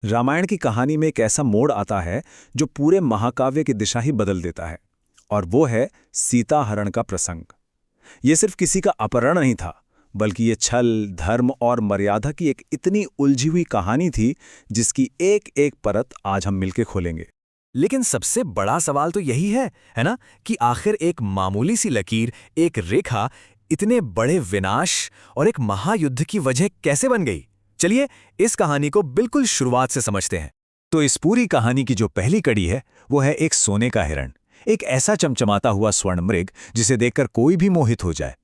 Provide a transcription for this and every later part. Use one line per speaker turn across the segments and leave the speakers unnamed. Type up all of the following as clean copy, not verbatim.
रामायण की कहानी में एक ऐसा मोड़ आता है जो पूरे महाकाव्य की दिशा ही बदल देता है। और वो है सीता हरण का प्रसंग। ये सिर्फ किसी का अपहरण नहीं था, बल्कि ये छल, धर्म और मर्यादा की एक इतनी उलझी हुई कहानी थी जिसकी एक एक परत आज हम मिलके खोलेंगे।
लेकिन सबसे बड़ा सवाल तो यही है ना, कि आखिर एक मामूली सी लकीर, एक रेखा, इतने बड़े विनाश और एक महायुद्ध की वजह कैसे बन गई। चलिए इस कहानी को बिल्कुल शुरुआत से समझते हैं।
तो इस पूरी कहानी की जो पहली कड़ी है वो है एक सोने का हिरण, एक ऐसा चमचमाता हुआ स्वर्ण मृग जिसे देखकर कोई भी मोहित हो जाए।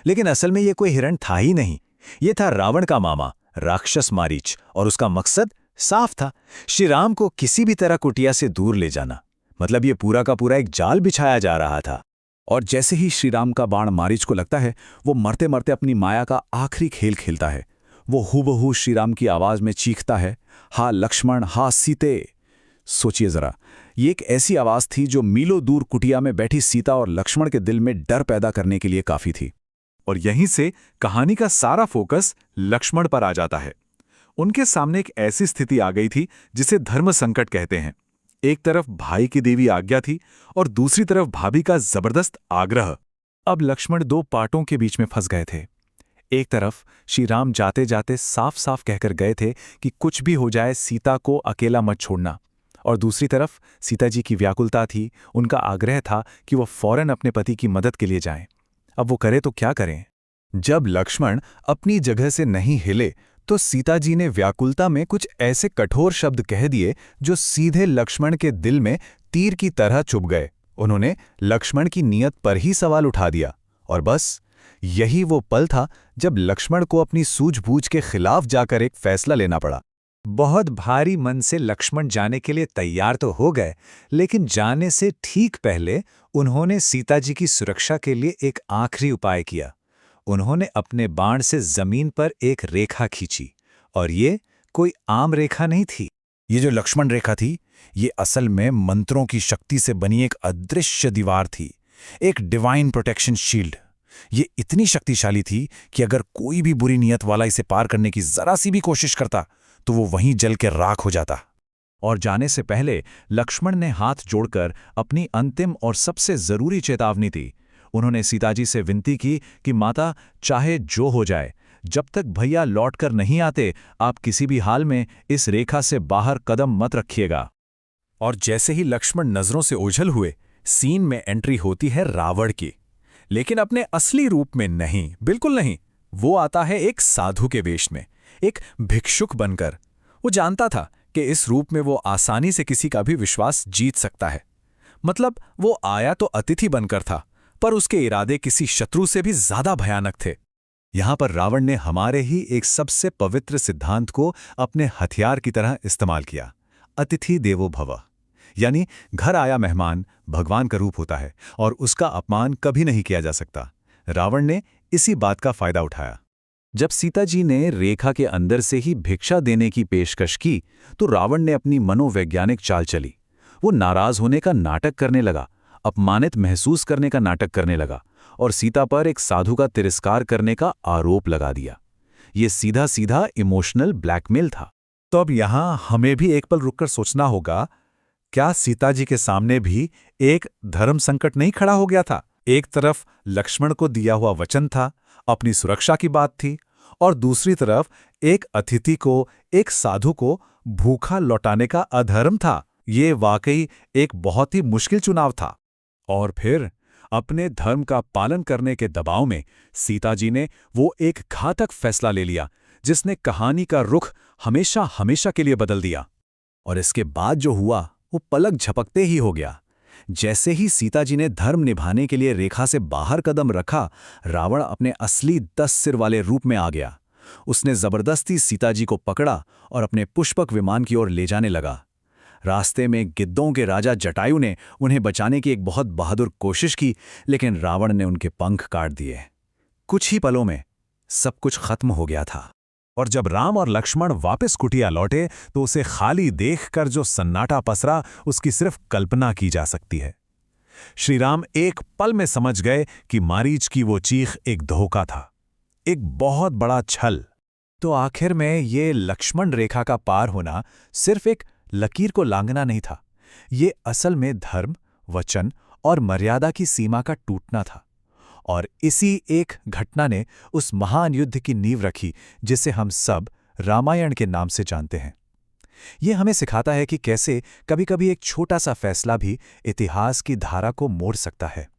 लेकिन असल में ये कोई हिरण था ही नहीं। ये था रावण का मामा, राक्षस मारीच, और उसका मकसद साफ था, श्री राम को किसी भी तरह कुटिया से दूर ले जाना। मतलब ये पूरा का पूरा एक जाल बिछाया जा रहा था। और जैसे ही श्री राम का बाण मारीच को लगता है, वो मरते मरते अपनी माया का आखिरी खेल खेलता है। वो हूबहू श्री राम की आवाज में चीखता है, हा लक्ष्मण, हा सीते। सोचिए जरा, ये एक ऐसी आवाज थी जो मीलों दूर कुटिया में बैठी सीता और लक्ष्मण के दिल में डर पैदा करने के लिए काफी थी। और यहीं से कहानी का सारा फोकस लक्ष्मण पर आ जाता है। उनके सामने एक ऐसी स्थिति आ गई थी जिसे धर्म संकट कहते हैं। एक तरफ भाई की देवी आज्ञा थी और दूसरी तरफ भाभी का जबरदस्त आग्रह। अब लक्ष्मण दो पाटों के बीच में फंस गए थे। एक तरफ श्री राम जाते जाते साफ साफ कहकर गए थे कि कुछ भी हो जाए सीता को अकेला मत छोड़ना। और दूसरी तरफ सीता जी की व्याकुलता थी, उनका आग्रह था कि वो फौरन अपने पति की मदद के लिए जाएं। अब वो करे तो क्या करें। जब लक्ष्मण अपनी जगह से नहीं हिले तो सीता जी ने व्याकुलता में कुछ ऐसे कठोर शब्द कह दिए जो सीधे लक्ष्मण के दिल में तीर की तरह चुभ गए। उन्होंने लक्ष्मण की नीयत पर ही सवाल उठा दिया। और बस यही वो पल था जब लक्ष्मण को अपनी सूझबूझ के खिलाफ जाकर एक फैसला लेना पड़ा। बहुत भारी मन से लक्ष्मण जाने के लिए तैयार तो हो गए, लेकिन जाने से ठीक पहले उन्होंने सीता जी की सुरक्षा के लिए एक आखिरी उपाय किया। उन्होंने अपने बाण से जमीन पर एक रेखा खींची। और ये कोई आम रेखा नहीं थी। ये जो लक्ष्मण रेखा थी, ये असल में मंत्रों की शक्ति से बनी एक अदृश्य दीवार थी, एक डिवाइन प्रोटेक्शन शील्ड। ये इतनी शक्तिशाली थी कि अगर कोई भी बुरी नीयत वाला इसे पार करने की जरा सी भी कोशिश करता तो वो वहीं जल के राख हो जाता। और जाने से पहले लक्ष्मण ने हाथ जोड़कर अपनी अंतिम और सबसे जरूरी चेतावनी दी। उन्होंने सीताजी से विनती की कि माता, चाहे जो हो जाए, जब तक भैया लौटकर नहीं आते, आप किसी भी हाल में इस रेखा से बाहर कदम मत रखिएगा। और जैसे ही लक्ष्मण नजरों से ओझल हुए, सीन में एंट्री होती है रावण की। लेकिन अपने असली रूप में नहीं, बिल्कुल नहीं। वो आता है एक साधु के वेश में, एक भिक्षुक बनकर। वो जानता था कि इस रूप में वो आसानी से किसी का भी विश्वास जीत सकता है। मतलब वो आया तो अतिथि बनकर था, पर उसके इरादे किसी शत्रु से भी ज्यादा भयानक थे। यहां पर रावण ने हमारे ही एक सबसे पवित्र सिद्धांत को अपने हथियार की तरह इस्तेमाल किया। अतिथि देवो भव, यानी घर आया मेहमान भगवान का रूप होता है और उसका अपमान कभी नहीं किया जा सकता। रावण ने इसी बात का फायदा उठाया। जब सीता जी ने रेखा के अंदर से ही भिक्षा देने की पेशकश की तो रावण ने अपनी मनोवैज्ञानिक चाल चली। वो नाराज होने का नाटक करने लगा, अपमानित महसूस करने का नाटक करने लगा और सीता पर एक साधु का तिरस्कार करने का आरोप लगा दिया। ये सीधा सीधा इमोशनल ब्लैकमेल था। तो अब यहां हमें भी एक पल रुककर सोचना होगा, क्या सीता जी के सामने भी एक धर्म संकट नहीं खड़ा हो गया था? एक तरफ लक्ष्मण को दिया हुआ वचन था, अपनी सुरक्षा की बात थी, और दूसरी तरफ एक अतिथि को, एक साधु को भूखा लौटाने का अधर्म था। ये वाकई एक बहुत ही मुश्किल चुनाव था। और फिर अपने धर्म का पालन करने के दबाव में सीता जी ने वो एक घातक फैसला ले लिया जिसने कहानी का रुख हमेशा हमेशा के लिए बदल दिया। और इसके बाद जो हुआ वो पलक झपकते ही हो गया। जैसे ही सीता जी ने धर्म निभाने के लिए रेखा से बाहर कदम रखा, रावण अपने असली 10 सिर वाले रूप में आ गया। उसने जबरदस्ती सीता जी को पकड़ा और अपने पुष्पक विमान की ओर ले जाने लगा। रास्ते में गिद्धों के राजा जटायु ने उन्हें बचाने की एक बहुत बहादुर कोशिश की, लेकिन रावण ने उनके पंख काट दिए। कुछ ही पलों में सब कुछ खत्म हो गया था। और जब राम और लक्ष्मण वापस कुटिया लौटे तो उसे खाली देखकर जो सन्नाटा पसरा, उसकी सिर्फ कल्पना की जा सकती है। श्री राम एक पल में समझ गए कि मारीच की वो चीख एक धोखा था, एक बहुत बड़ा छल। तो आखिर में ये लक्ष्मण रेखा का पार होना सिर्फ एक लकीर को लांघना नहीं था। ये असल में धर्म, वचन और मर्यादा की सीमा का टूटना था। और इसी एक घटना ने उस महान युद्ध की नींव रखी जिसे हम सब रामायण के नाम से जानते हैं। ये हमें सिखाता है कि कैसे कभी-कभी एक छोटा सा फैसला भी इतिहास की धारा को मोड़ सकता है।